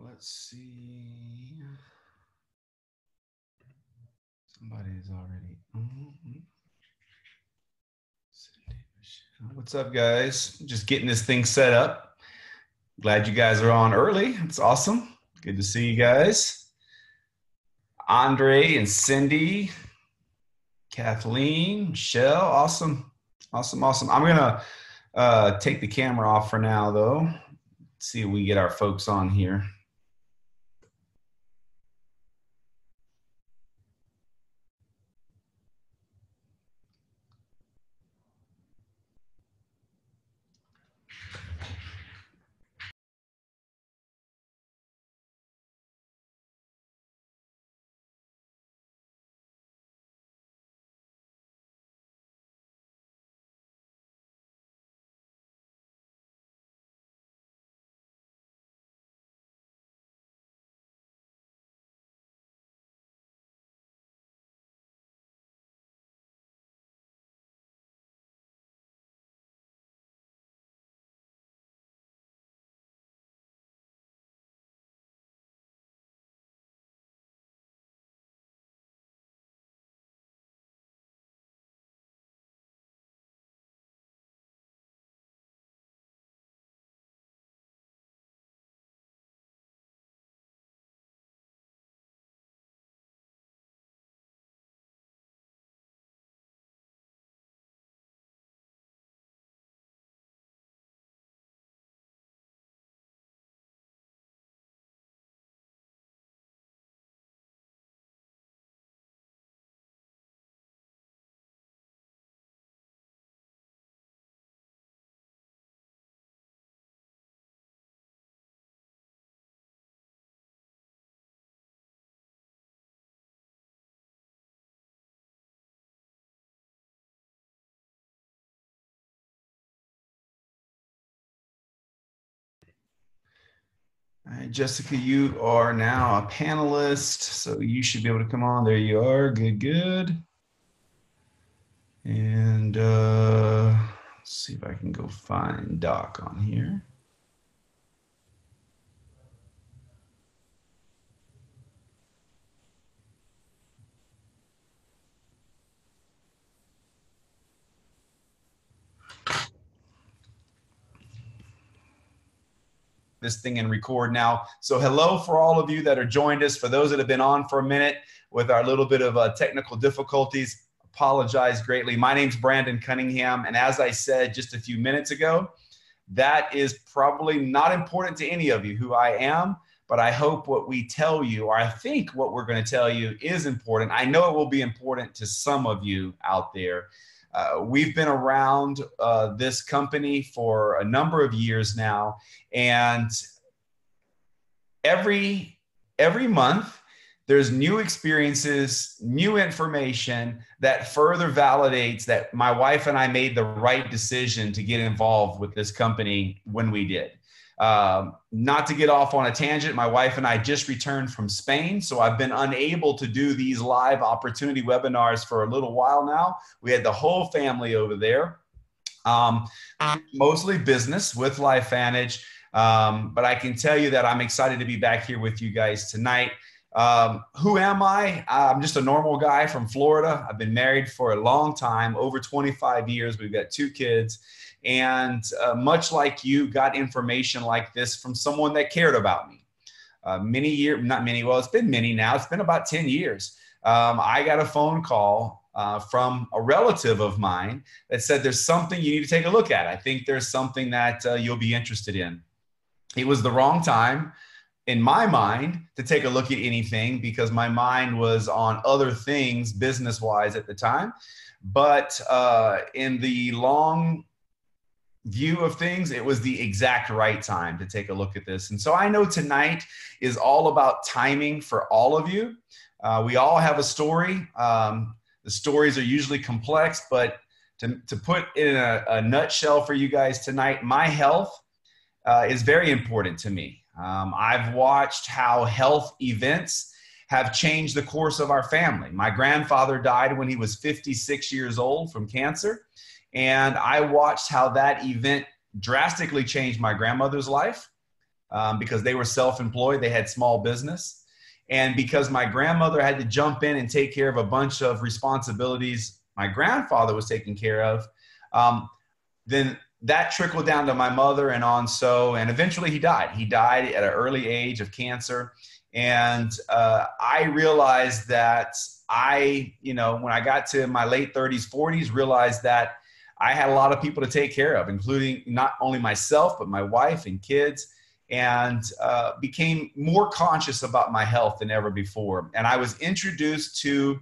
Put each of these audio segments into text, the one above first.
Let's see. Somebody's already on. What's up, guys? Just getting this thing set up. Glad you guys are on early. It's awesome. Good to see you guys. Andre and Cindy, Kathleen, Michelle, awesome. Awesome. I'm going to take the camera off for now, though. See if we get our folks on here. All right, Jessica, you are now a panelist, so you should be able to come on. There you are. Good. And let's see if I can go find Doc on here. This thing and record now. So hello for all of you that are joined us. For those that have been on for a minute with our little bit of technical difficulties, apologize greatly. My name's Brandon Cunningham, and as I said just a few minutes ago, that is probably not important to any of you who I am, but I hope what we tell you, or I think what we're going to tell you, is important. I know it will be important to some of you out there. We've been around this company for a number of years now, and every month there's new experiences, new information that further validates that my wife and I made the right decision to get involved with this company when we did. Not to get off on a tangent, my wife and I just returned from Spain, so I've been unable to do these live opportunity webinars for a little while now. We had the whole family over there, mostly business with LifeVantage, but I can tell you that I'm excited to be back here with you guys tonight. Who am I? I'm just a normal guy from Florida. I've been married for a long time, over 25 years. We've got 2 kids. And much like you, got information like this from someone that cared about me. It's been many now. It's been about 10 years. I got a phone call from a relative of mine that said, there's something you need to take a look at. I think there's something that you'll be interested in. It was the wrong time in my mind to take a look at anything because my mind was on other things business-wise at the time. But in the long view of things, it was the exact right time to take a look at this. And so I know tonight is all about timing for all of you. We all have a story. The stories are usually complex, but to put it in a nutshell for you guys tonight, my health is very important to me. I've watched how health events have changed the course of our family. My grandfather died when he was 56 years old from cancer. And I watched how that event drastically changed my grandmother's life. because they were self-employed. They had small business. And because my grandmother had to jump in and take care of a bunch of responsibilities my grandfather was taking care of, then that trickled down to my mother and on so, and eventually he died. He died at an early age of cancer. And I realized that when I got to my late 30s, 40s, realized that I had a lot of people to take care of, including not only myself, but my wife and kids, and became more conscious about my health than ever before. And I was introduced to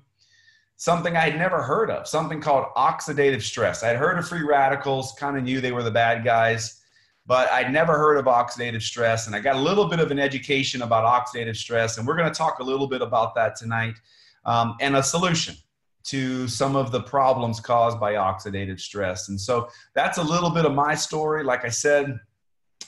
something I had never heard of, something called oxidative stress. I'd heard of free radicals, kind of knew they were the bad guys, but I'd never heard of oxidative stress. And I got a little bit of an education about oxidative stress. And we're going to talk a little bit about that tonight, and a solution to some of the problems caused by oxidative stress. And so that's a little bit of my story. Like I said,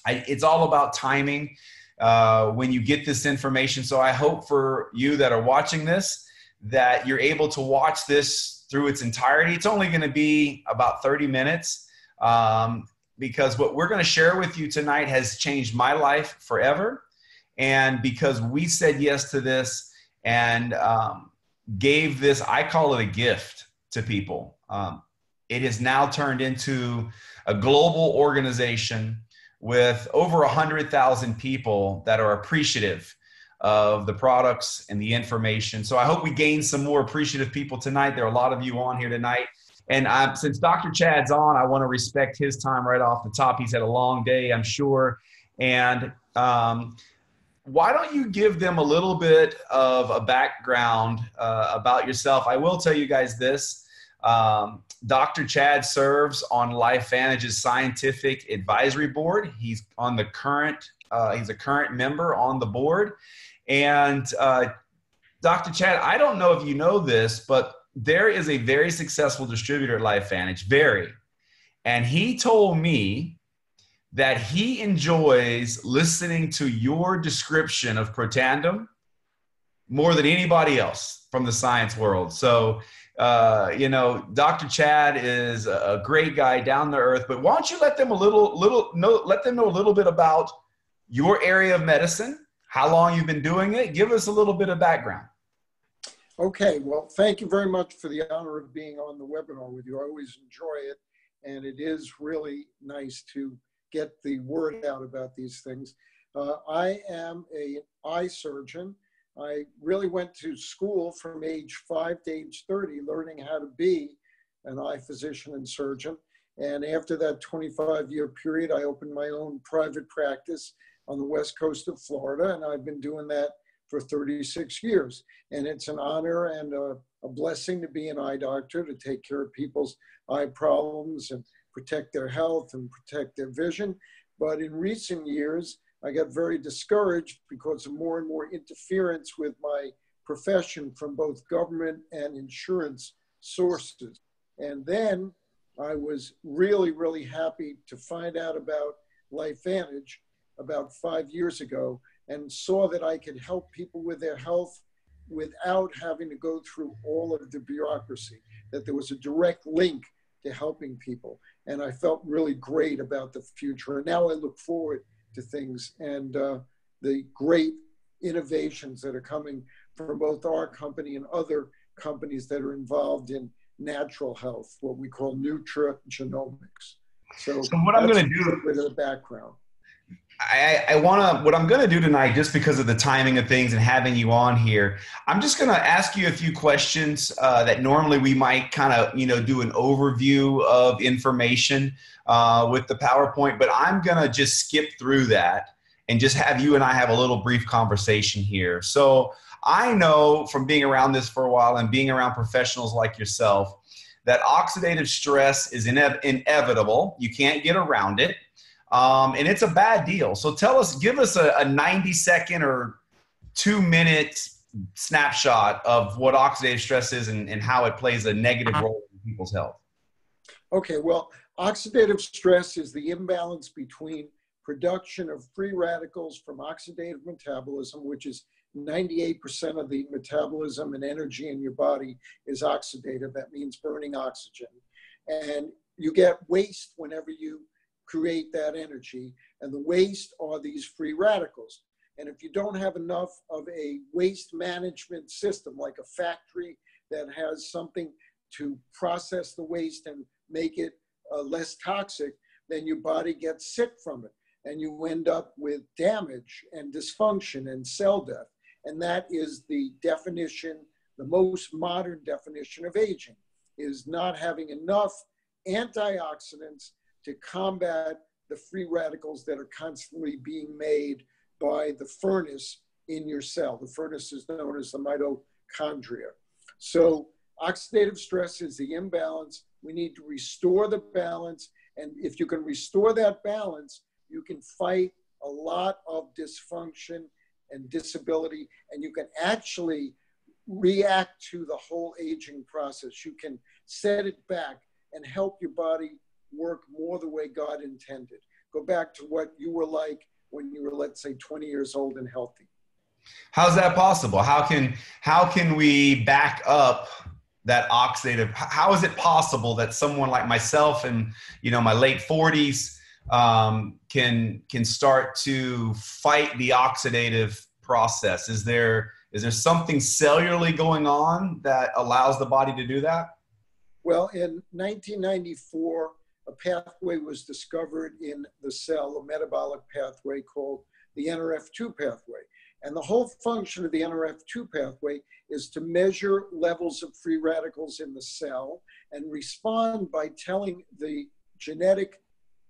it's all about timing when you get this information. So I hope for you that are watching this, that you're able to watch this through its entirety. It's only going to be about 30 minutes because what we're going to share with you tonight has changed my life forever. And because we said yes to this and gave this, I call it a gift to people. It has now turned into a global organization with over 100,000 people that are appreciative of the products and the information. So I hope we gain some more appreciative people tonight. There are a lot of you on here tonight. And since Dr. Chad's on, I want to respect his time right off the top. He's had a long day, I'm sure. And why don't you give them a little bit of a background about yourself? I will tell you guys this. Dr. Chad serves on LifeVantage's scientific advisory board. He's on the current, he's a current member on the board. And Dr. Chad, I don't know if you know this, but there is a very successful distributor at LifeVantage, and he told me that he enjoys listening to your description of Protandim more than anybody else from the science world. So, Dr. Chad is a great guy, down to earth, but why don't you let them let them know a little bit about your area of medicine, how long you've been doing it. Give us a little bit of background. Okay, well, thank you very much for the honor of being on the webinar with you. I always enjoy it, and it is really nice to get the word out about these things. I am an eye surgeon. I really went to school from age 5 to age 30, learning how to be an eye physician and surgeon. And after that 25-year period, I opened my own private practice on the west coast of Florida, and I've been doing that for 36 years. And it's an honor and a blessing to be an eye doctor, to take care of people's eye problems and protect their health and protect their vision. But in recent years, I got very discouraged because of more and more interference with my profession from both government and insurance sources. And then I was really, really happy to find out about LifeVantage about 5 years ago, and saw that I could help people with their health without having to go through all of the bureaucracy, that there was a direct link to helping people. And I felt really great about the future. And now I look forward to things and the great innovations that are coming from both our company and other companies that are involved in natural health, what we call nutrigenomics. So what I'm going to do with the background. What I'm going to do tonight, just because of the timing of things and having you on here, I'm just going to ask you a few questions that normally we might kind of, do an overview of information with the PowerPoint, but I'm going to just skip through that and just have you and I have a little brief conversation here. So I know from being around this for a while and being around professionals like yourself that oxidative stress is inevitable. You can't get around it. And it's a bad deal. So give us a 90-second or 2-minute snapshot of what oxidative stress is and how it plays a negative role in people's health. Okay, well, oxidative stress is the imbalance between production of free radicals from oxidative metabolism, which is 98% of the metabolism and energy in your body is oxidative. That means burning oxygen. And you get waste whenever you create that energy. And the waste are these free radicals. And if you don't have enough of a waste management system, like a factory that has something to process the waste and make it less toxic, then your body gets sick from it. And you end up with damage and dysfunction and cell death. And that is the definition, the most modern definition of aging, is not having enough antioxidants to combat the free radicals that are constantly being made by the furnace in your cell. The furnace is known as the mitochondria. So oxidative stress is the imbalance. We need to restore the balance. And if you can restore that balance, you can fight a lot of dysfunction and disability, and you can actually react to the whole aging process. You can set it back and help your body work more the way God intended. Go back to what you were like when you were, let's say, 20 years old and healthy. How's that possible? How can we back up that oxidative? How is it possible that someone like myself in, my late 40s can start to fight the oxidative process? Is there something cellularly going on that allows the body to do that? Well, in 1994, a pathway was discovered in the cell, a metabolic pathway called the NRF2 pathway. And the whole function of the NRF2 pathway is to measure levels of free radicals in the cell and respond by telling the genetic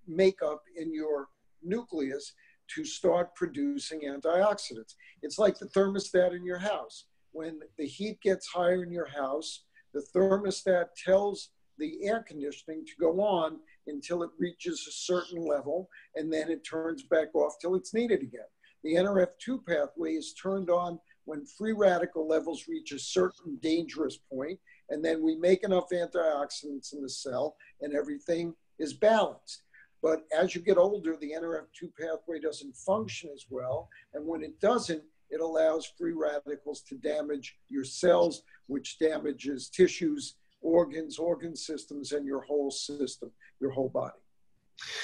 makeup in your nucleus to start producing antioxidants. It's like the thermostat in your house. When the heat gets higher in your house, the thermostat tells the air conditioning to go on until it reaches a certain level, and then it turns back off till it's needed again. The NRF2 pathway is turned on when free radical levels reach a certain dangerous point, and then we make enough antioxidants in the cell and everything is balanced. But as you get older, the NRF2 pathway doesn't function as well, and when it doesn't, it allows free radicals to damage your cells, which damages tissues, organs, organ systems, and your whole system, your whole body.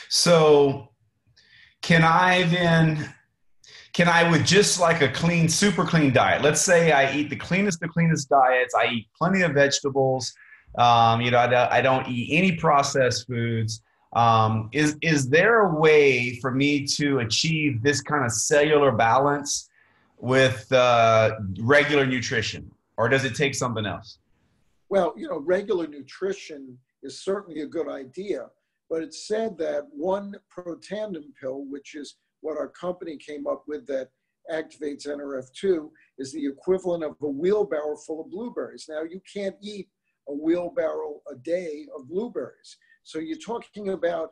So can I with just like a clean, super clean diet, let's say I eat the cleanest of cleanest diets, I eat plenty of vegetables, I don't eat any processed foods. Is there a way for me to achieve this kind of cellular balance with regular nutrition, or does it take something else? Well, regular nutrition is certainly a good idea, but it's said that one Protandim pill, which is what our company came up with that activates NRF2, is the equivalent of a wheelbarrow full of blueberries. Now, you can't eat a wheelbarrow a day of blueberries. So you're talking about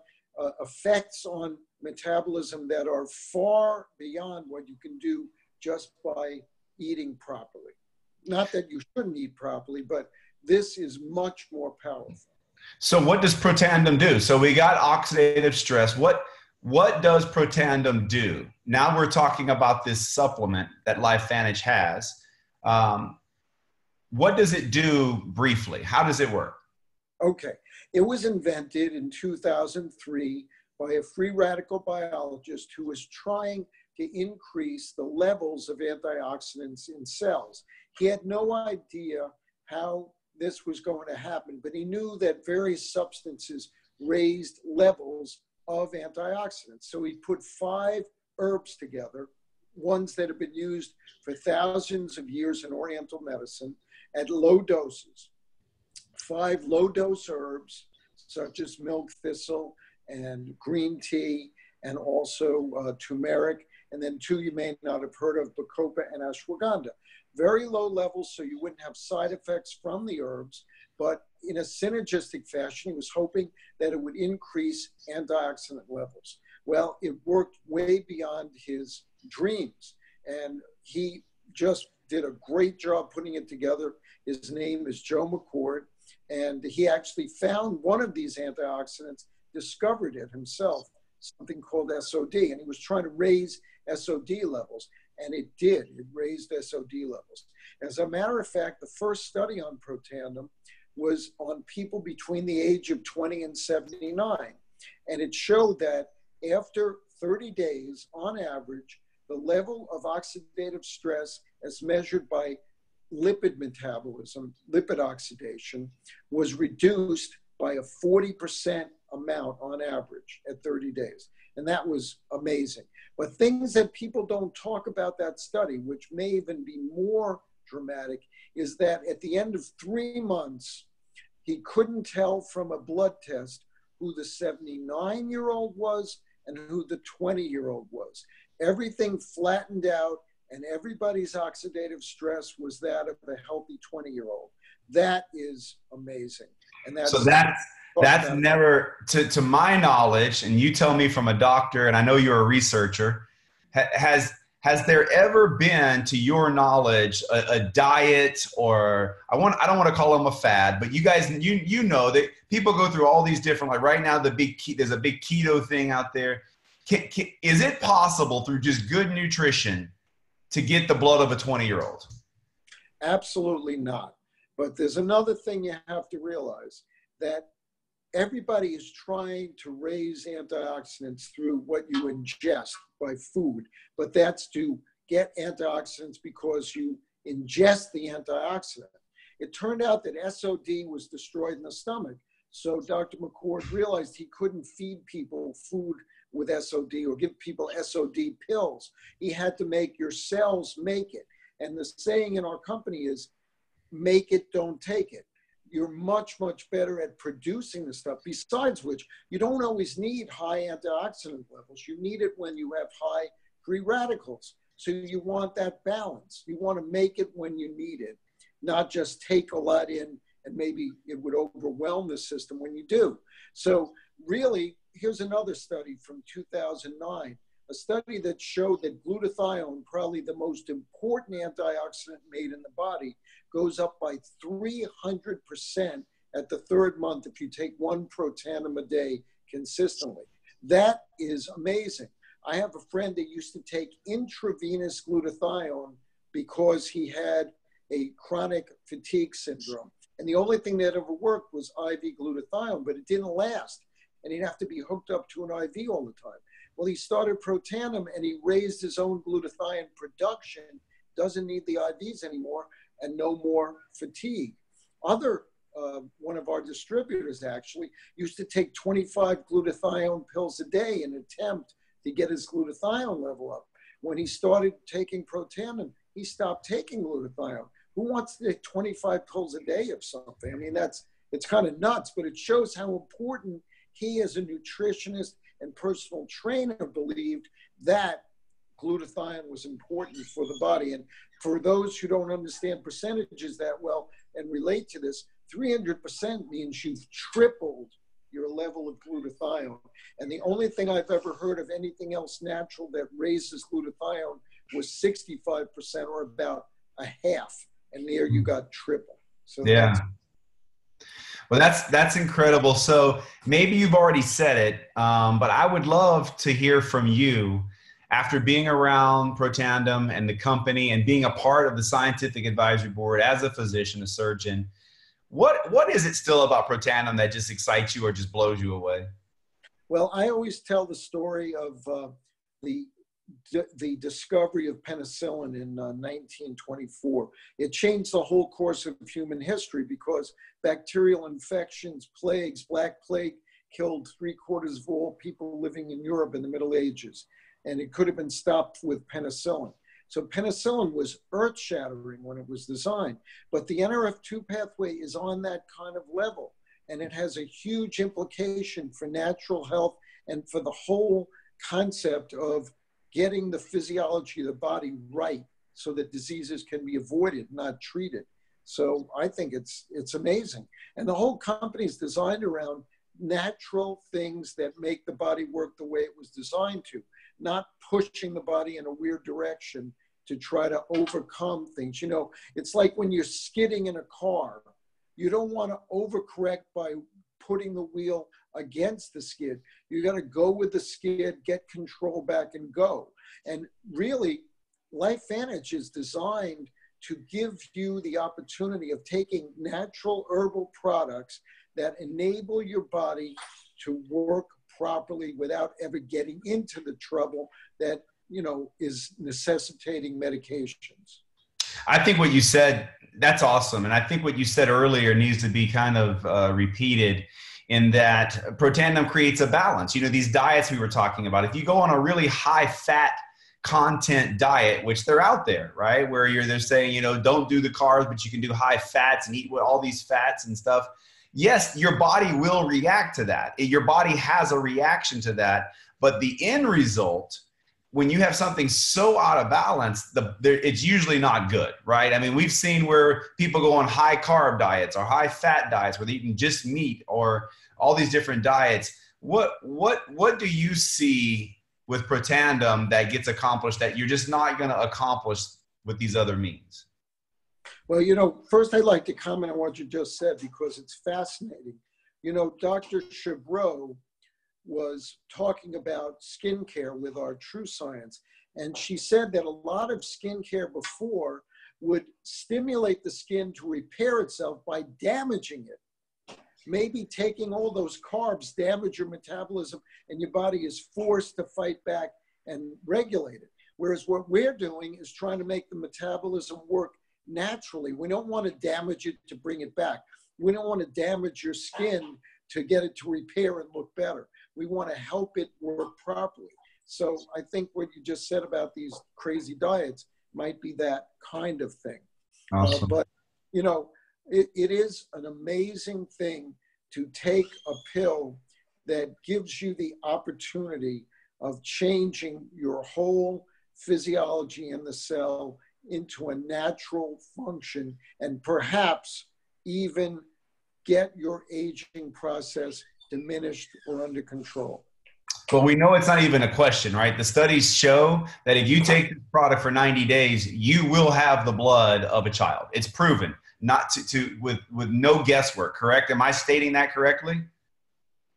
effects on metabolism that are far beyond what you can do just by eating properly. Not that you shouldn't eat properly, but this is much more powerful. So what does Protandim do? So we got oxidative stress. What does Protandim do? Now we're talking about this supplement that LifeVantage has. What does it do briefly? How does it work? Okay. It was invented in 2003 by a free radical biologist who was trying to increase the levels of antioxidants in cells. He had no idea how this was going to happen, but he knew that various substances raised levels of antioxidants. So he put 5 herbs together, ones that have been used for thousands of years in Oriental medicine at low doses. 5 low-dose herbs, such as milk thistle and green tea, and also turmeric, and then 2 you may not have heard of, bacopa and ashwagandha. Very low levels, so you wouldn't have side effects from the herbs, but in a synergistic fashion, he was hoping that it would increase antioxidant levels. Well, it worked way beyond his dreams, and he just did a great job putting it together. His name is Joe McCord, and he actually found one of these antioxidants, discovered it himself, something called SOD, and he was trying to raise SOD levels, and it did. It raised SOD levels. As a matter of fact, the first study on Protandim was on people between the age of 20 and 79. And it showed that after 30 days, on average, the level of oxidative stress as measured by lipid metabolism, lipid oxidation, was reduced by a 40% amount on average at 30 days. And that was amazing. But things that people don't talk about that study, which may even be more dramatic, is that at the end of 3 months, he couldn't tell from a blood test who the 79-year-old was and who the 20-year-old was. Everything flattened out, and everybody's oxidative stress was that of a healthy 20-year-old. That is amazing. And that's never, to my knowledge, and you tell me from a doctor, and I know you're a researcher, has there ever been, to your knowledge, a diet, or I don't want to call them a fad, but you guys, you know that people go through all these different, like right now, there's a big keto thing out there. Is it possible through just good nutrition to get the blood of a 20-year-old? Absolutely not. But there's another thing you have to realize, that everybody is trying to raise antioxidants through what you ingest by food, but that's to get antioxidants because you ingest the antioxidant. It turned out that SOD was destroyed in the stomach. So Dr. McCord realized he couldn't feed people food with SOD or give people SOD pills. He had to make your cells make it. And the saying in our company is, make it, don't take it. You're much, much better at producing the stuff. Besides which, you don't always need high antioxidant levels. You need it when you have high free radicals. So you want that balance. You want to make it when you need it, not just take a lot in and maybe it would overwhelm the system when you do. So really, here's another study from 2009, a study that showed that glutathione, probably the most important antioxidant made in the body, goes up by 300% at the 3rd month if you take 1 protandim a day consistently. That is amazing. I have a friend that used to take intravenous glutathione because he had a chronic fatigue syndrome. And the only thing that ever worked was IV glutathione, but it didn't last. And he'd have to be hooked up to an IV all the time. Well, he started Protandim and he raised his own glutathione production, doesn't need the IVs anymore, and no more fatigue. One of our distributors actually used to take 25 glutathione pills a day in an attempt to get his glutathione level up. When he started taking Protandim, he stopped taking glutathione. Who wants to take 25 pills a day of something? I mean, it's kind of nuts, but it shows how important he as a nutritionist and personal trainer believed that glutathione was important for the body. And for those who don't understand percentages that well and relate to this, 300% means you've tripled your level of glutathione. And the only thing I've ever heard of anything else natural that raises glutathione was 65% or about a half. And there you got triple. So yeah. Well, that's incredible. So maybe you've already said it, but I would love to hear from you after being around Protandim and the company and being a part of the scientific advisory board as a physician, a surgeon. What is it still about Protandim that just excites you or just blows you away? Well, I always tell the story of the discovery of penicillin in 1924. It changed the whole course of human history because bacterial infections, plagues, Black Plague killed 3/4 of all people living in Europe in the Middle Ages. And it could have been stopped with penicillin. So penicillin was earth-shattering when it was designed, but the NRF2 pathway is on that kind of level. And it has a huge implication for natural health and for the whole concept of getting the physiology of the body right so that diseases can be avoided, not treated. So I think it's amazing. And the whole company is designed around natural things that make the body work the way it was designed to, not pushing the body in a weird direction to try to overcome things. You know, it's like when you're skidding in a car, you don't want to overcorrect by putting the wheel against the skid. You got to go with the skid, get control back and go. And really, LifeVantage is designed to give you the opportunity of taking natural herbal products that enable your body to work properly without ever getting into the trouble that, is necessitating medications. I think what you said, that's awesome. And I think what you said earlier needs to be kind of repeated, in that Protandim creates a balance. These diets we were talking about, if you go on a really high fat content diet, which they're out there, right? Where they're saying, don't do the carbs, but you can do high fats and eat all these fats and stuff. Yes, your body will react to that. Your body has a reaction to that. But the end result, when you have something so out of balance, it's usually not good, right? I mean, we've seen where people go on high carb diets or high fat diets where they're eating just meat, or all these different diets. What do you see with Protandim that gets accomplished that you're just not going to accomplish with these other means? Well, first I'd like to comment on what you just said, because it's fascinating. Dr. Chabreau was talking about skincare with our True Science. And she said that a lot of skincare before would stimulate the skin to repair itself by damaging it. Maybe taking all those carbs damage your metabolism, and your body is forced to fight back and regulate it. Whereas what we're doing is trying to make the metabolism work naturally. We don't want to damage it to bring it back. We don't want to damage your skin to get it to repair and look better. We want to help it work properly. So I think what you just said about these crazy diets might be that kind of thing. Awesome. But, it is an amazing thing to take a pill that gives you the opportunity of changing your whole physiology in the cell into a natural function, and perhaps even get your aging process diminished or under control. But we know it's not even a question, right? The studies show that if you take this product for 90 days, you will have the blood of a child. It's proven, not with no guesswork, correct? Am I stating that correctly?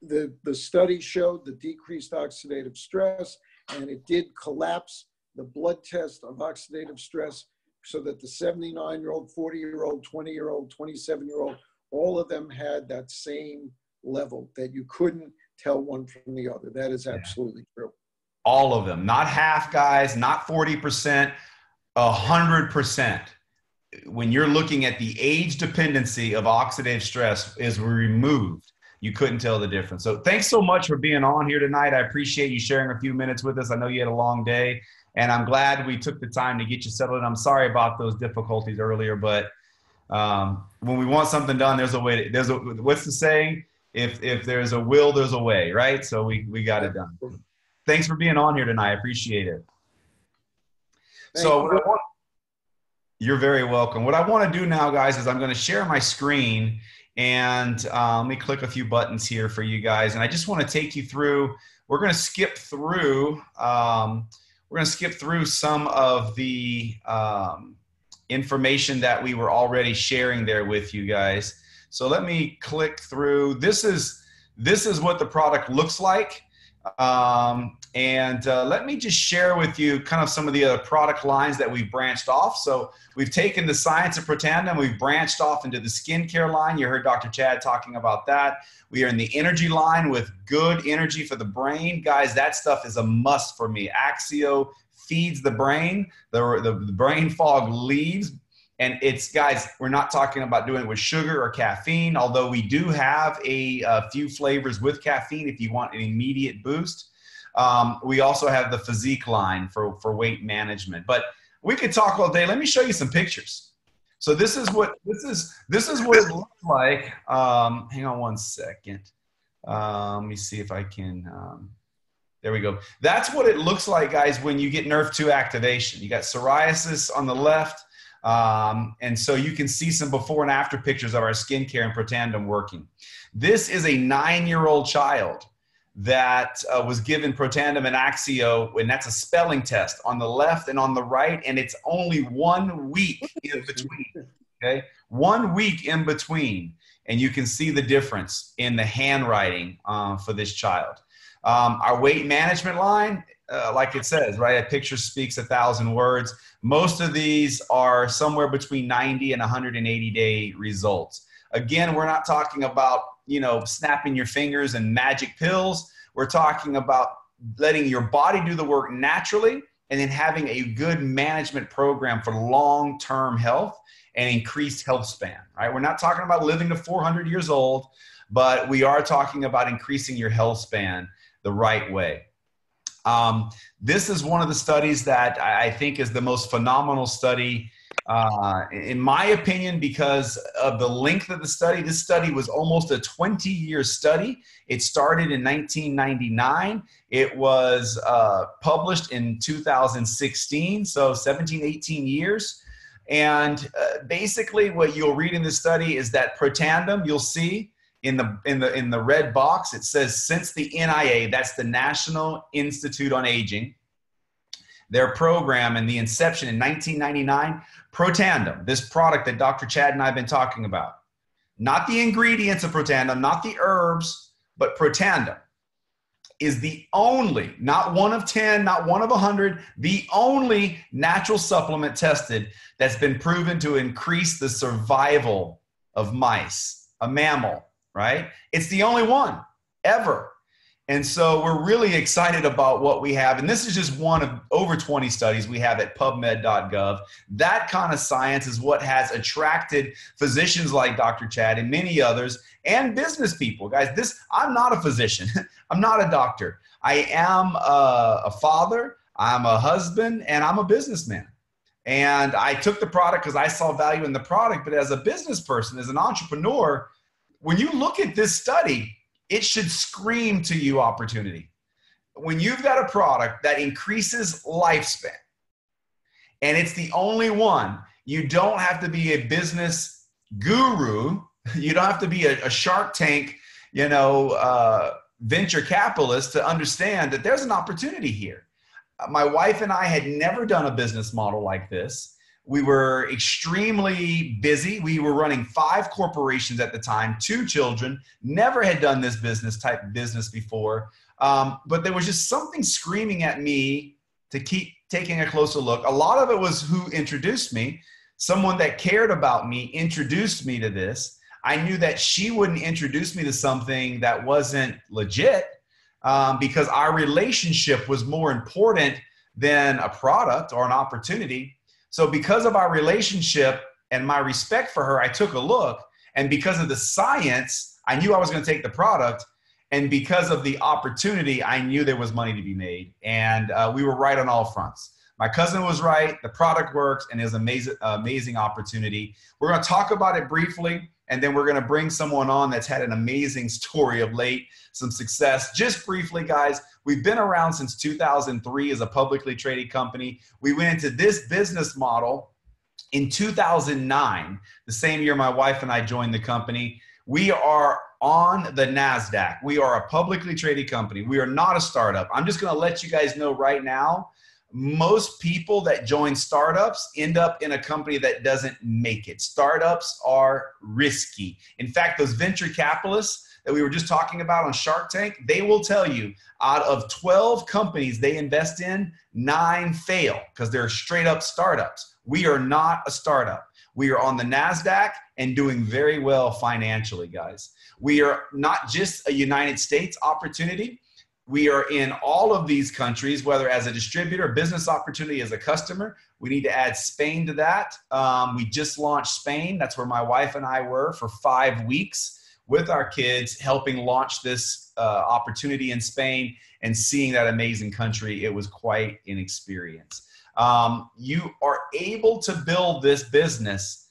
The study showed the decreased oxidative stress, and it did collapse the blood test of oxidative stress, so that the 79-year-old, 40-year-old, 20-year-old, 27-year-old, all of them had that same level, that you couldn't tell one from the other. That is absolutely true. All of them, not half, guys, not 40%, 100%. When you're looking at the age dependency of oxidative stress is removed, you couldn't tell the difference. So thanks so much for being on here tonight. I appreciate you sharing a few minutes with us. I know you had a long day, and I'm glad we took the time to get you settled. And I'm sorry about those difficulties earlier, but when we want something done, there's a way. What's the saying? If there's a will, there's a way, right? So we got it done. Thanks for being on here tonight. I appreciate it. You're very welcome. What I want to do now, guys, is I'm going to share my screen, and let me click a few buttons here for you guys. And I just want to take you through. We're going to skip through. We're going to skip through some of the information that we were already sharing there with you guys. So let me click through. This is what the product looks like. Let me just share with you kind of some of the other product lines that we've branched off. So we've taken the science of Protandim, we've branched off into the skincare line. You heard Dr. Chad talking about that. We are in the energy line with good energy for the brain. Guys, that stuff is a must for me. Axio feeds the brain. The brain fog leaves. And it's, guys, we're not talking about doing it with sugar or caffeine, although we do have a few flavors with caffeine if you want an immediate boost. We also have the physique line for weight management. But we could talk all day. Let me show you some pictures. So this is what it looks like. Hang on one second. Let me see if I can. There we go. That's what it looks like, guys, when you get NRF2 activation. You got psoriasis on the left. And so you can see some before and after pictures of our skincare and Protandim working. This is a 9-year-old child that was given Protandim and Axio, and that's a spelling test on the left and on the right, and it's only 1 week in between, okay? 1 week in between, and you can see the difference in the handwriting for this child. Our weight management line, like it says, right? A picture speaks 1,000 words. Most of these are somewhere between 90 and 180-day results. Again, we're not talking about, snapping your fingers and magic pills. We're talking about letting your body do the work naturally, and then having a good management program for long-term health and increased health span, right? We're not talking about living to 400 years old, but we are talking about increasing your health span the right way. This is one of the studies that I think is the most phenomenal study, in my opinion, because of the length of the study. This study was almost a 20-year study. It started in 1999. It was published in 2016, so 17, 18 years. And basically what you'll read in this study is that Protandim, you'll see in the red box, it says since the NIA, that's the National Institute on Aging, their program and the inception in 1999, Protandim, this product that Dr. Chad and I have been talking about, not the ingredients of Protandim, not the herbs, but Protandim is the only, not one of 10, not one of 100, the only natural supplement tested that's been proven to increase the survival of mice, a mammal, right? It's the only one ever. And so we're really excited about what we have. And this is just one of over 20 studies we have at pubmed.gov. That kind of science is what has attracted physicians like Dr. Chad and many others and business people. Guys, I'm not a physician. I'm not a doctor. I am a father, I'm a husband, and I'm a businessman. And I took the product because I saw value in the product. But as a business person, as an entrepreneur, when you look at this study, it should scream to you opportunity. When you've got a product that increases lifespan, and it's the only one, you don't have to be a business guru. You don't have to be a Shark Tank, venture capitalist to understand that there's an opportunity here. My wife and I had never done a business model like this. We were extremely busy. We were running 5 corporations at the time, 2 children, never had done this type of business before. But there was just something screaming at me to keep taking a closer look. A lot of it was who introduced me. Someone that cared about me introduced me to this. I knew that she wouldn't introduce me to something that wasn't legit, because our relationship was more important than a product or an opportunity. So because of our relationship and my respect for her, I took a look. And because of the science, I knew I was going to take the product. And because of the opportunity, I knew there was money to be made. And we were right on all fronts. My cousin was right. The product works, and it was an amazing opportunity. We're going to talk about it briefly, and then we're going to bring someone on that's had an amazing story of late, some success. Just briefly, guys, we've been around since 2003 as a publicly traded company. We went into this business model in 2009, the same year my wife and I joined the company. We are on the NASDAQ. We are a publicly traded company. We are not a startup. I'm just going to let you guys know right now, most people that join startups end up in a company that doesn't make it. Startups are risky. In fact, those venture capitalists that we were just talking about on Shark Tank, they will tell you out of 12 companies they invest in, 9 fail because they're straight up startups. We are not a startup. We are on the NASDAQ and doing very well financially, guys. We are not just a United States opportunity. We are in all of these countries, whether as a distributor, business opportunity as a customer. We need to add Spain to that. We just launched Spain. That's where my wife and I were for 5 weeks with our kids, helping launch this opportunity in Spain and seeing that amazing country. It was quite an experience. You are able to build this business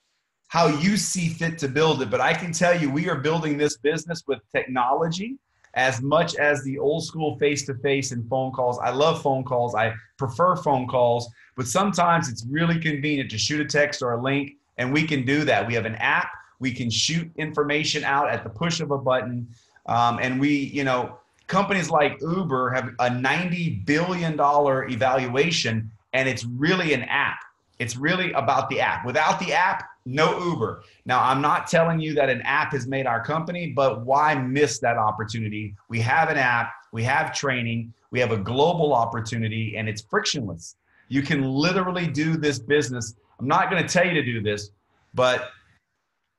how you see fit to build it. But I can tell you, we are building this business with technology as much as the old school face-to-face and phone calls. I love phone calls. I prefer phone calls, but sometimes it's really convenient to shoot a text or a link, and we can do that. We have an app. We can shoot information out at the push of a button. And companies like Uber have a $90 billion evaluation, and it's really an app. It's really about the app. Without the app, no Uber. Now, I'm not telling you that an app has made our company, but why miss that opportunity? We have an app, we have training, we have a global opportunity, and it's frictionless. You can literally do this business. I'm not going to tell you to do this, but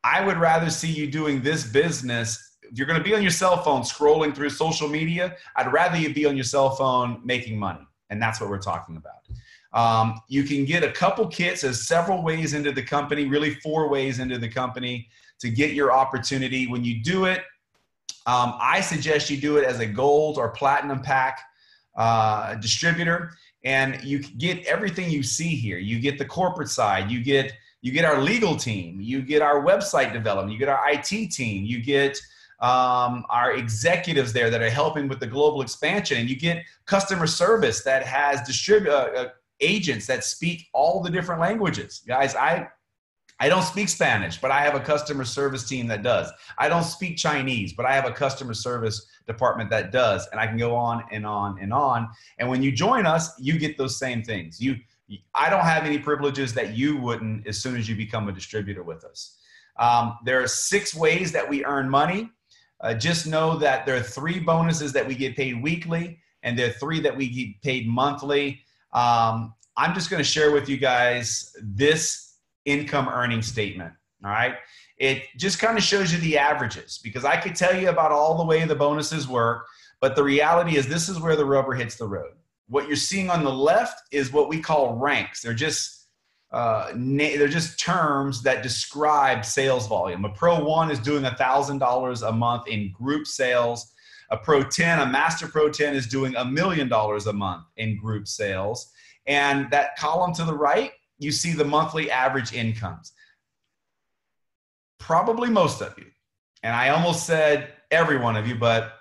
I would rather see you doing this business if you're going to be on your cell phone scrolling through social media, I'd rather you be on your cell phone making money. And that's what we're talking about. You can get a couple kits. There's several ways into the company, really 4 ways into the company to get your opportunity. When you do it, I suggest you do it as a gold or platinum pack distributor, and you get everything you see here. You get the corporate side, you get our legal team, you get our website development, you get our IT team, you get our executives there that are helping with the global expansion, and you get customer service that has agents that speak all the different languages. Guys, I don't speak Spanish, but I have a customer service team that does. I don't speak Chinese, but I have a customer service department that does. And I can go on and on and on. And when you join us, you get those same things. I don't have any privileges that you wouldn't as soon as you become a distributor with us. There are 6 ways that we earn money. Just know that there are 3 bonuses that we get paid weekly, and there are 3 that we get paid monthly. I'm just going to share with you guys this income earning statement. All right. It just kind of shows you the averages, because I could tell you about all the way the bonuses work, but the reality is this is where the rubber hits the road. What you're seeing on the left is what we call ranks. They're just terms that describe sales volume. A Pro 1 is doing $1,000 a month in group sales. A Pro 10, a Master Pro 10 is doing $1 million a month in group sales. And that column to the right, you see the monthly average incomes. Probably most of you. And I almost said every one of you, but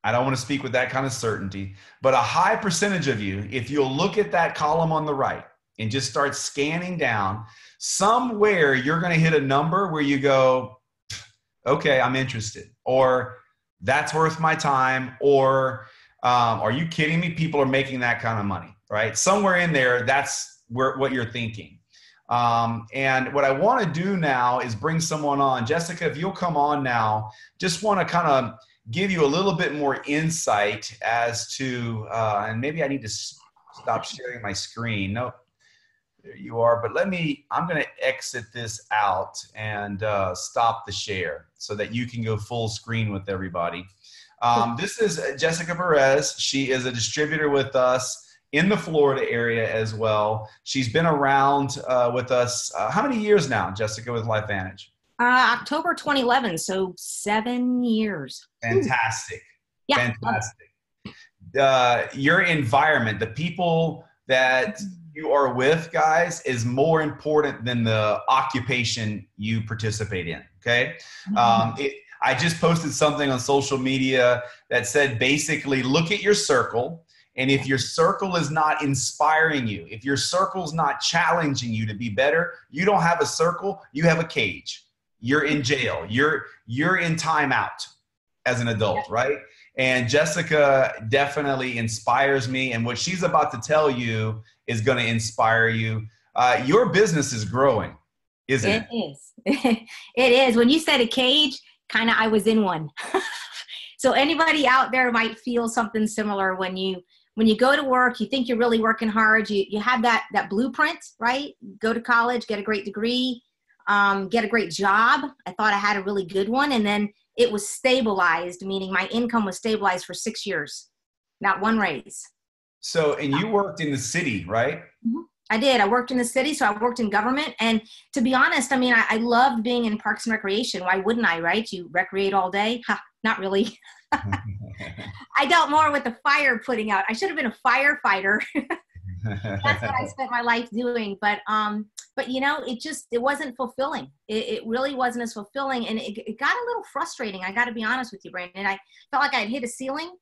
I don't want to speak with that kind of certainty. But a high percentage of you, if you'll look at that column on the right and just start scanning down, somewhere you're going to hit a number where you go, okay, I'm interested. Or that's worth my time. Or are you kidding me? People are making that kind of money, right? Somewhere in there, that's what you're thinking. And what I want to do now is bring someone on. Jessica, if you'll come on now, just want to kind of give you a little bit more insight as to, and maybe I need to stop sharing my screen. Nope, there you are. But I'm going to exit this out and stop the share so that you can go full screen with everybody. This is Jessica Perez. She is a distributor with us in the Florida area as well. She's been around with us. How many years now, Jessica, with LifeVantage? October 2011, so 7 years. Fantastic. Yeah. Fantastic. Your environment, the people that you are with, guys, is more important than the occupation you participate in, okay? I just posted something on social media that said basically look at your circle. And if your circle is not inspiring you, if your circle's not challenging you to be better, you don't have a circle, you have a cage. You're in jail. You're in timeout as an adult, right? And Jessica definitely inspires me. And what she's about to tell you is going to inspire you. Your business is growing, isn't it? It is. It is. When you said a cage, kind of I was in one. So anybody out there might feel something similar when you go to work, you think you're really working hard, you have that blueprint, right? Go to college, get a great degree, get a great job. I thought I had a really good one. And then it was stabilized, meaning my income was stabilized for 6 years, not one raise. So, and you worked in the city, right? Mm-hmm. I did. I worked in the city, so I worked in government. And to be honest, I mean, I loved being in Parks and Recreation. Why wouldn't I, right? You recreate all day? Ha, not really. I dealt more with the fire putting out. I should have been a firefighter. That's what I spent my life doing. But you know, it wasn't fulfilling. It really wasn't as fulfilling. And it got a little frustrating. I got to be honest with you, Brandon. I felt like I had hit a ceiling.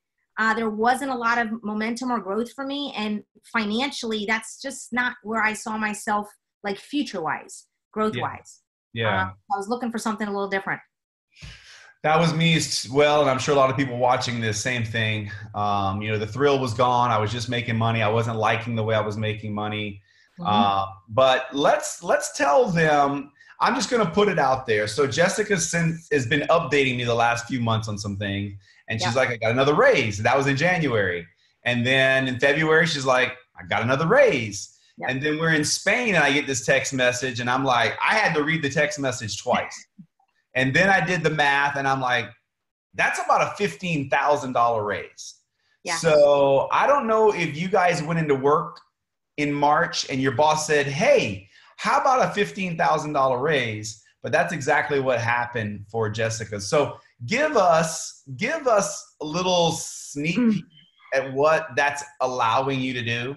There wasn't a lot of momentum or growth for me. And financially, that's just not where I saw myself, like future-wise, growth-wise. Yeah. I was looking for something a little different. That was me as well, and I'm sure a lot of people watching this, same thing. You know, the thrill was gone. I was just making money. I wasn't liking the way I was making money. Mm-hmm. But let's tell them, I'm just going to put it out there. So Jessica has been updating me the last few months on some things, and she's like, I got another raise. That was in January. And then in February, she's like, I got another raise. Yep. And then we're in Spain, and I get this text message, and I'm like, I had to read the text message twice. And then I did the math, and I'm like, that's about a $15,000 raise. Yeah. So I don't know if you guys went into work in March and your boss said, hey, how about a $15,000 raise? But that's exactly what happened for Jessica. So give us a little sneak peek at what that's allowing you to do.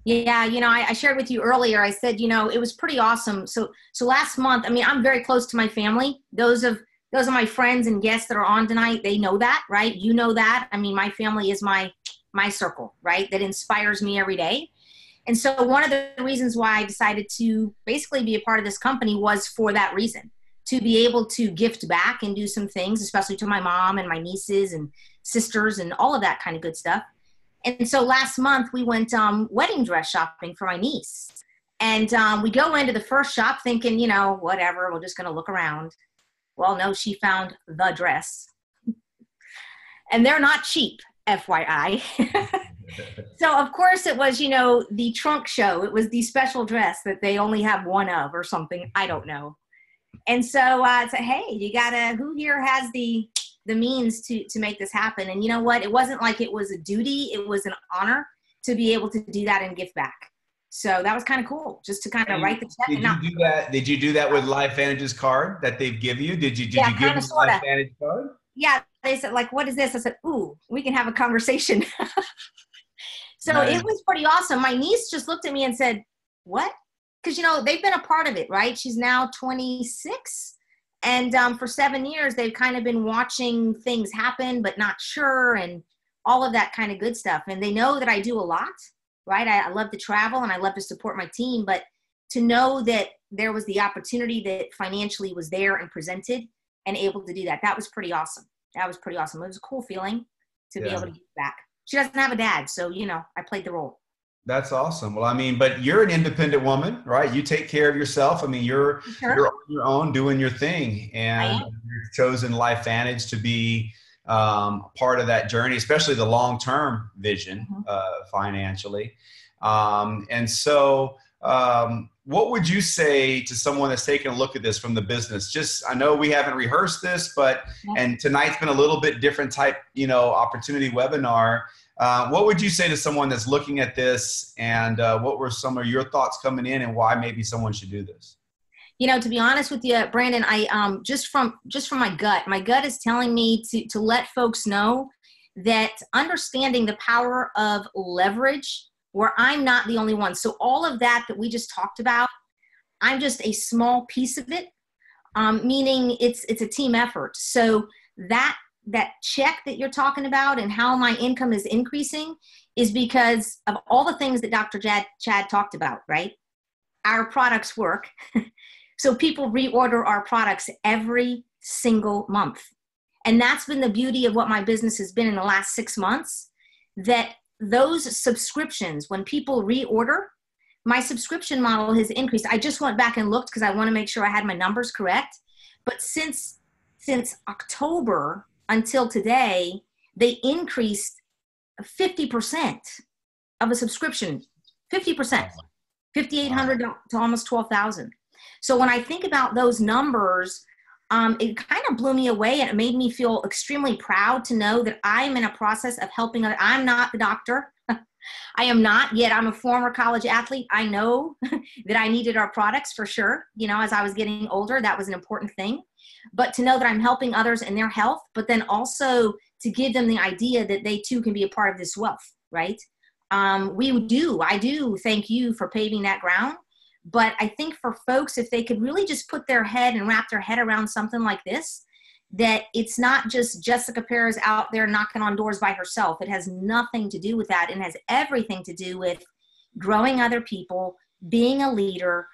Yeah, I shared with you earlier, I said, it was pretty awesome. So last month, I mean, I'm very close to my family. Those are my friends and guests that are on tonight. They know that, right? You know that. I mean, my family is my circle, right? That inspires me every day. And so one of the reasons why I decided to basically be a part of this company was for that reason, to be able to gift back and do some things, especially to my mom and my nieces and sisters and all of that kind of good stuff. And so last month we went wedding dress shopping for my niece. And we go into the first shop thinking, whatever, we're just going to look around. Well, no, she found the dress. And they're not cheap, FYI. So, of course, it was, the trunk show. It was the special dress that they only have one of or something. I don't know. And so I said, hey, who here has the means to make this happen? And you know what? It wasn't like it was a duty. It was an honor to be able to do that and give back. So that was kind of cool, just to kind of write the check. Did you do that with LifeVantage's card that they've give you? Did you give them LifeVantage card? Yeah. They said, like, what is this? I said, ooh, we can have a conversation. So nice. It was pretty awesome. My niece just looked at me and said, what? Because, they've been a part of it, right? She's now 26. And for 7 years, they've kind of been watching things happen, but not sure, and all of that kind of good stuff. And they know that I do a lot, right? I love to travel and I love to support my team. But to know that there was the opportunity that financially was there and presented and able to do that, that was pretty awesome. That was pretty awesome. It was a cool feeling to be able to give back. She doesn't have a dad, so, I played the role. That's awesome. Well, I mean, but you're an independent woman, right? You take care of yourself. I mean, you're on your own doing your thing, and you've chosen LifeVantage to be part of that journey, especially the long-term vision financially. And so what would you say to someone that's taking a look at this from the business? I know we haven't rehearsed this, and tonight's been a little bit different type, opportunity webinar. What would you say to someone that's looking at this, and what were some of your thoughts coming in, and why maybe someone should do this? To be honest with you, Brandon, I just from my gut is telling me to let folks know that understanding the power of leverage, where I'm not the only one. So all of that we just talked about, I'm just a small piece of it, meaning it's a team effort. So that check that you're talking about and how my income is increasing is because of all the things that Dr. Chad talked about, right? Our products work. So people reorder our products every single month. And that's been the beauty of what my business has been in the last 6 months, that those subscriptions, when people reorder, my subscription model has increased. I just went back and looked because I want to make sure I had my numbers correct. But since October until today, they increased 50% of a subscription, 50%, 5,800 to almost 12,000. So when I think about those numbers, it kind of blew me away, and it made me feel extremely proud to know that I'm in a process of helping others. I'm not the doctor. I am not, yet I'm a former college athlete. I know that I needed our products for sure. As I was getting older, that was an important thing. But to know that I'm helping others in their health, but then also to give them the idea that they too can be a part of this wealth, right? I do thank you for paving that ground. But I think for folks, if they could really just put their head and wrap their head around something like this, that it's not just Jessica Perez out there knocking on doors by herself. It has nothing to do with that. It has everything to do with growing other people, being a leader.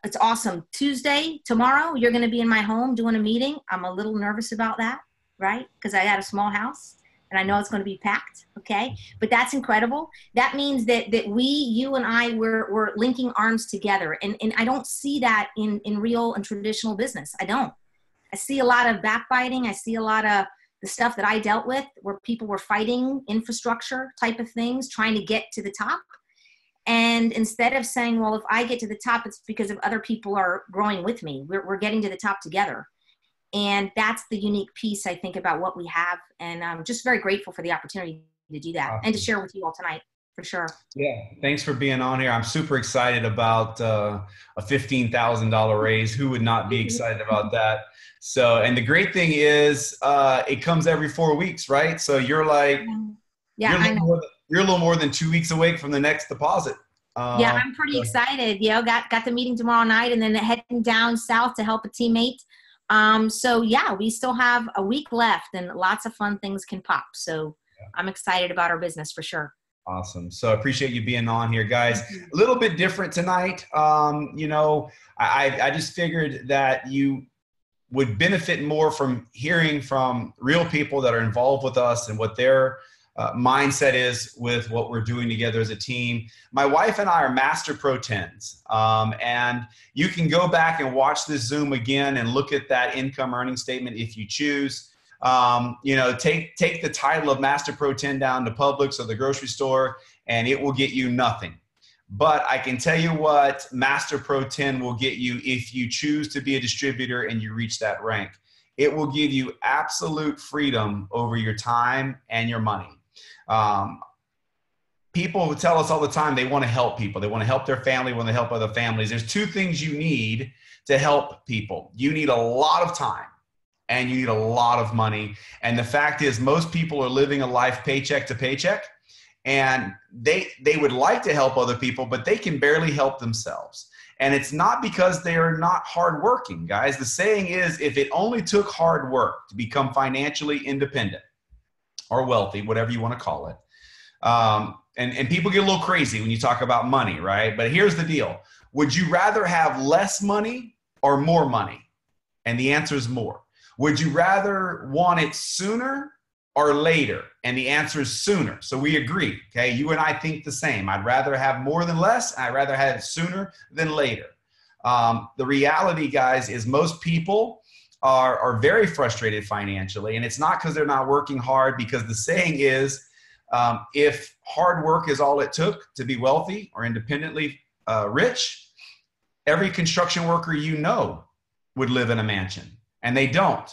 It's awesome. Tuesday, tomorrow, you're going to be in my home doing a meeting. I'm a little nervous about that, right? Because I got a small house. And I know it's going to be packed, okay? But that's incredible. That means that you and I, we're linking arms together. And I don't see that in real and traditional business. I don't. I see a lot of backbiting. I see a lot of the stuff that I dealt with where people were fighting infrastructure type of things, trying to get to the top. And instead of saying, well, if I get to the top, it's because of other people are growing with me. We're getting to the top together. And that's the unique piece, I think, about what we have. And I'm just very grateful for the opportunity to do that and to share with you all tonight, for sure. Yeah, thanks for being on here. I'm super excited about a $15,000 raise. Who would not be excited about that? So, and the great thing is it comes every 4 weeks, right? So you're like, yeah, you're a little more than 2 weeks away from the next deposit. Yeah, I'm pretty excited. You know, got the meeting tomorrow night and then heading down south to help a teammate. So yeah, we still have a week left and lots of fun things can pop. So I'm excited about our business for sure. Awesome. So I appreciate you being on here, guys. A little bit different tonight. You know, I just figured that you would benefit more from hearing from real people that are involved with us and what their mindset is with what we're doing together as a team. My wife and I are Master Pro 10s. And you can go back and watch this Zoom again and look at that income earning statement if you choose. You know, take the title of Master Pro 10 down to Publix or the grocery store, and it will get you nothing. But I can tell you what Master Pro 10 will get you if you choose to be a distributor and you reach that rank. It will give you absolute freedom over your time and your money. People tell us all the time they want to help people. They want to help their family, want to help other families. There's two things you need to help people. You need a lot of time and you need a lot of money. And the fact is most people are living a life paycheck to paycheck, and they would like to help other people, but they can barely help themselves. And it's not because they are not hardworking, guys. The saying is, if it only took hard work to become financially independent or wealthy, whatever you want to call it. And people get a little crazy when you talk about money, right? But here's the deal. Would you rather have less money or more money? And the answer is more. Would you rather want it sooner or later? And the answer is sooner. So we agree, okay? You and I think the same. I'd rather have more than less. I'd rather have it sooner than later. The reality, guys, is most people are very frustrated financially. And it's not because they're not working hard, because the saying is, if hard work is all it took to be wealthy or independently rich, every construction worker you know would live in a mansion. And they don't,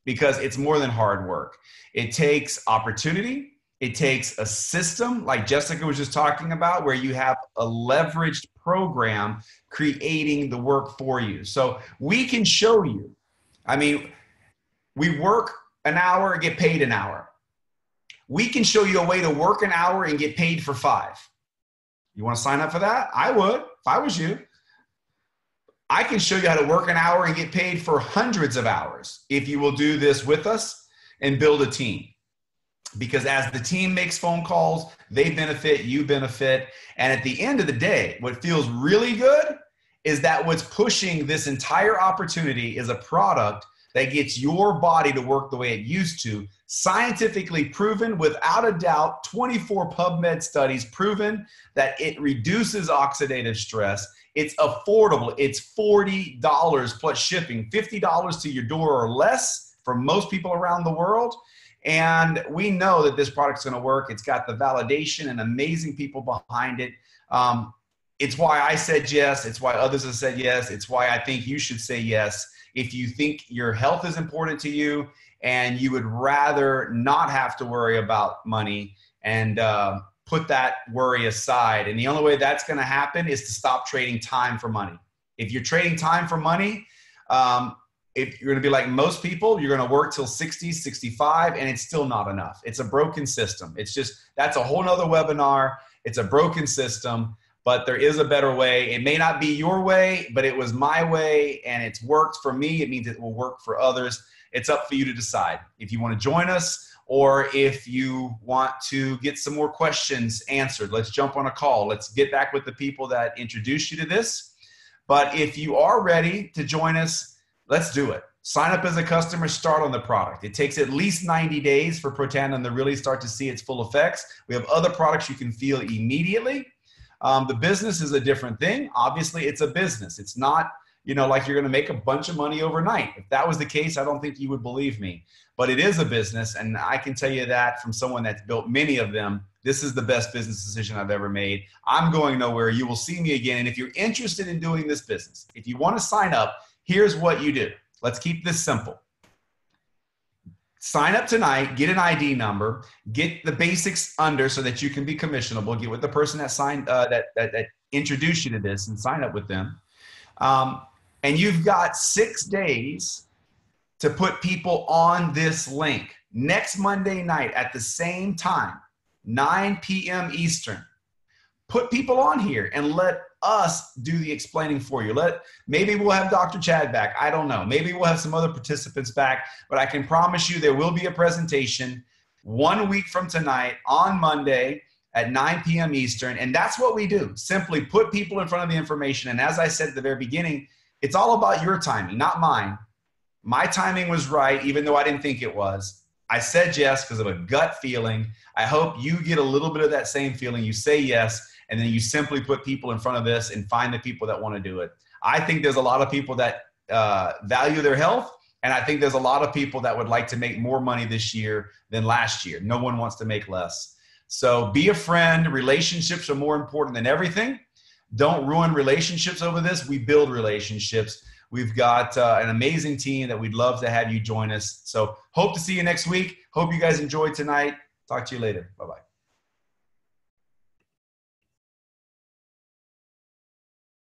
because it's more than hard work. It takes opportunity. It takes a system like Jessica was just talking about, where you have a leveraged program creating the work for you. So we can show you. I mean, we work an hour and get paid an hour. We can show you a way to work an hour and get paid for 5. You want to sign up for that? I would, if I was you. I can show you how to work an hour and get paid for hundreds of hours if you will do this with us and build a team. Because as the team makes phone calls, they benefit, you benefit. And at the end of the day, what feels really good is that what's pushing this entire opportunity is a product that gets your body to work the way it used to, scientifically proven, without a doubt, 24 PubMed studies proven that it reduces oxidative stress. It's affordable. It's $40 plus shipping, $50 to your door or less for most people around the world. And we know that this product's going to work. It's got the validation and amazing people behind it. It's why I said yes. It's why others have said yes. It's why I think you should say yes. If you think your health is important to you and you would rather not have to worry about money, and put that worry aside. And the only way that's going to happen is to stop trading time for money. If you're trading time for money, if you're going to be like most people, you're going to work till 60, 65, and it's still not enough. It's a broken system. It's just, that's a whole nother webinar. It's a broken system, but there is a better way. It may not be your way, but it was my way and it's worked for me. It means it will work for others. It's up for you to decide if you want to join us, or if you want to get some more questions answered. Let's jump on a call. Let's get back with the people that introduced you to this. But if you are ready to join us, let's do it. Sign up as a customer, start on the product. It takes at least 90 days for Protandim to really start to see its full effects. We have other products you can feel immediately. The business is a different thing. Obviously, it's a business. It's not, like you're going to make a bunch of money overnight. If that was the case, I don't think you would believe me. But it is a business, and I can tell you that from someone that's built many of them. This is the best business decision I've ever made. I'm going nowhere. You will see me again. And if you're interested in doing this business, if you want to sign up, here's what you do. Let's keep this simple. sign up tonight, get an ID number, get the basics under so that you can be commissionable, get with the person that signed, that introduced you to this and sign up with them. And you've got 6 days to put people on this link. Next Monday night at the same time, 9 p.m. Eastern. Put people on here and let us do the explaining for you. Maybe we'll have Dr. Chad back. I don't know. Maybe we'll have some other participants back, but I can promise you there will be a presentation 1 week from tonight on Monday at 9 p.m. Eastern. And that's what we do. Simply put people in front of the information. And as I said at the very beginning, it's all about your timing, not mine. My timing was right, even though I didn't think it was. I said yes because of a gut feeling. I hope you get a little bit of that same feeling. You say yes, and then you simply put people in front of this and find the people that want to do it. I think there's a lot of people that value their health, and I think there's a lot of people that would like to make more money this year than last year. No one wants to make less. So be a friend. Relationships are more important than everything. Don't ruin relationships over this. We build relationships. We've got an amazing team that we'd love to have you join us. So hope to see you next week. Hope you guys enjoyed tonight. Talk to you later. Bye-bye.